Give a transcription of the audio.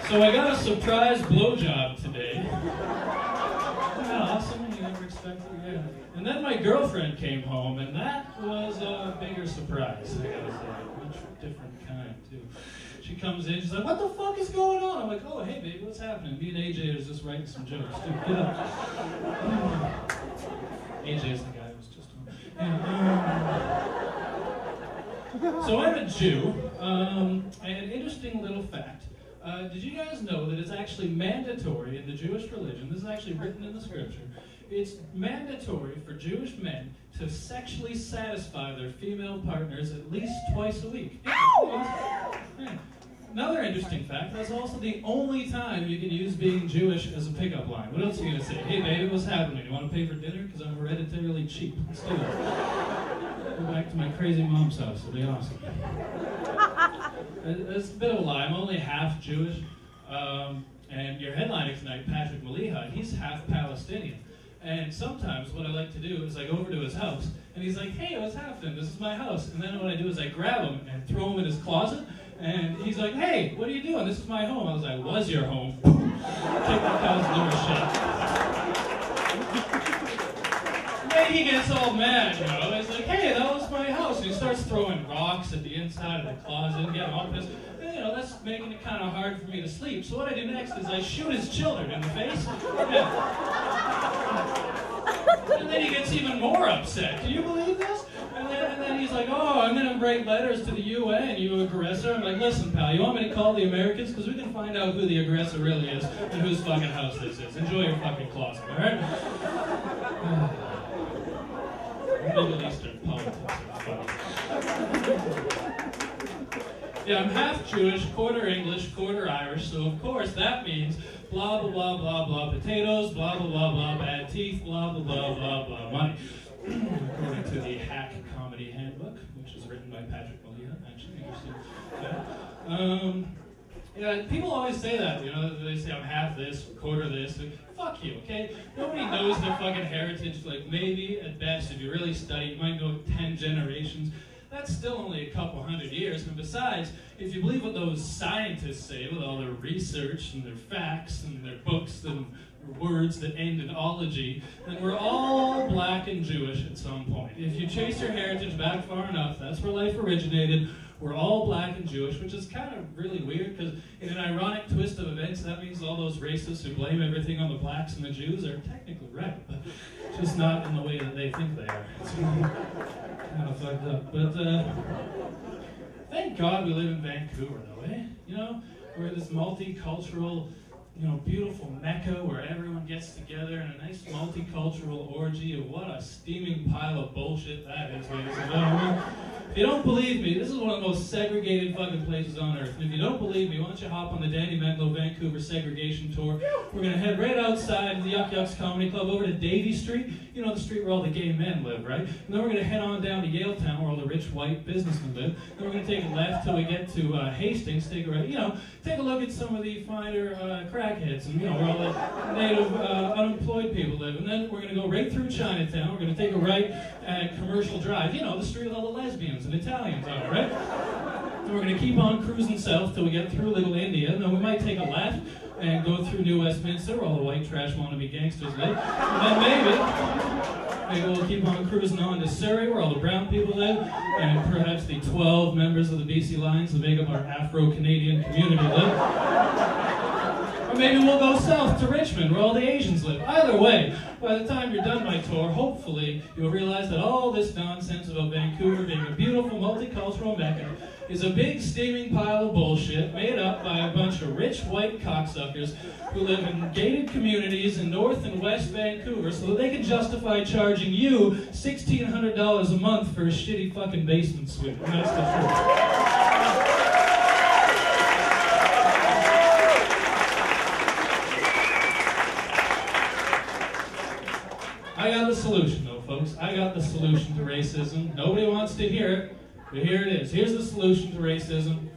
So I got a surprise blowjob today. Isn't that awesome? You never expected it? Yeah. And then my girlfriend came home, and that was a bigger surprise. I gotta say, much different kind too. She comes in, she's like, "What the fuck is going on?" I'm like, "Oh, hey baby, what's happening?" Me and AJ is just writing some jokes. Dude, get up. AJ's the guy who was just on. Yeah, so I'm a Jew, and an interesting little fact. Did you guys know that it's actually mandatory in the Jewish religion, this is actually written in the scripture, it's mandatory for Jewish men to sexually satisfy their female partners at least twice a week. Yeah. Another interesting fact, that's also the only time you can use being Jewish as a pickup line. What else are you going to say? "Hey baby, what's happening? You want to pay for dinner? Because I'm hereditarily cheap." Let's do it. Go back to my crazy mom's house. It'll be awesome. It's a bit of a lie. I'm only half Jewish. And your headliner tonight, Patrick Maliha, he's half Palestinian. And sometimes what I like to do is I go over to his house, and he's like, "Hey, what's happening? This is my house." And then what I do is I grab him and throw him in his closet. And he's like, "Hey, what are you doing? This is my home." I was like, "Was your home?" Kick the cow's door shut. And then he gets all mad, you know. He's like, "Hey, that was my house." And he starts throwing rocks at the inside of the closet and getting all pissed. And, you know, that's making it kind of hard for me to sleep. So what I do next is I shoot his children in the face. Yeah. And then he gets even more upset. Can you believe this? And then he's like, "Oh, I'm going to write letters to the UN, you aggressor." I'm like, "Listen, pal, you want me to call the Americans? Because we can find out who the aggressor really is and whose fucking house this is. Enjoy your fucking closet, all right?" Middle Eastern politics are funny. Yeah, I'm half Jewish, quarter English, quarter Irish, so of course that means blah, blah, blah, blah, blah, potatoes, blah, blah, blah, blah, bad teeth, blah, blah, blah, blah, blah, money. According to the Hack Comedy Handbook, which is written by Patrick Maliha, actually, interesting. Yeah, people always say that, you know, they say I'm half this, quarter this. Like, fuck you, okay? Nobody knows their fucking heritage. Like, maybe, at best, if you really study, you might know 10 generations. That's still only a couple hundred years. And besides, if you believe what those scientists say with all their research and their facts and their books and words that end in ology, then we're all black and Jewish at some point. If you chase your heritage back far enough, that's where life originated. We're all black and Jewish, which is kind of really weird, because in an ironic twist of events, that means all those racists who blame everything on the blacks and the Jews are technically right, but just not in the way that they think they are. It's kind of fucked up. But thank God we live in Vancouver, though, eh? You know, we're this multicultural, you know, beautiful mecca where everyone gets together in a nice multicultural orgy of what a steaming pile of bullshit that is, ladies and gentlemen. If you don't believe me, this is one of the most segregated fucking places on earth. And if you don't believe me, why don't you hop on the Danny Mendlow Vancouver segregation tour. We're going to head right outside the Yuck Yucks Comedy Club over to Davie Street. You know, the street where all the gay men live, right? And then we're going to head on down to Yaletown where all the rich white businessmen live. Then we're going to take a left till we get to Hastings, take a right, you know, take a look at some of the finer crackheads and, you know, where all the native unemployed people live. And then we're going to go right through Chinatown. We're going to take a right at Commercial Drive. You know, the street with all the lesbians and Italians on it, right? And we're going to keep on cruising south till we get through Little India. And then we might take a left and go through New Westminster where all the white trash wannabe gangsters live. And then maybe we'll keep on cruising on to Surrey where all the brown people live, and perhaps the 12 members of the BC Lions that make up our Afro-Canadian community live. Or maybe we'll go south to Richmond, where all the Asians live. Either way, by the time you're done my tour, hopefully you'll realize that all this nonsense about Vancouver being a beautiful multicultural mecca is a big steaming pile of bullshit made up by a bunch of rich white cocksuckers who live in gated communities in North and West Vancouver so that they can justify charging you $1,600 a month for a shitty fucking basement suite. And that's the truth. I got the solution, though, folks. I got the solution to racism. Nobody wants to hear it, but here it is. Here's the solution to racism.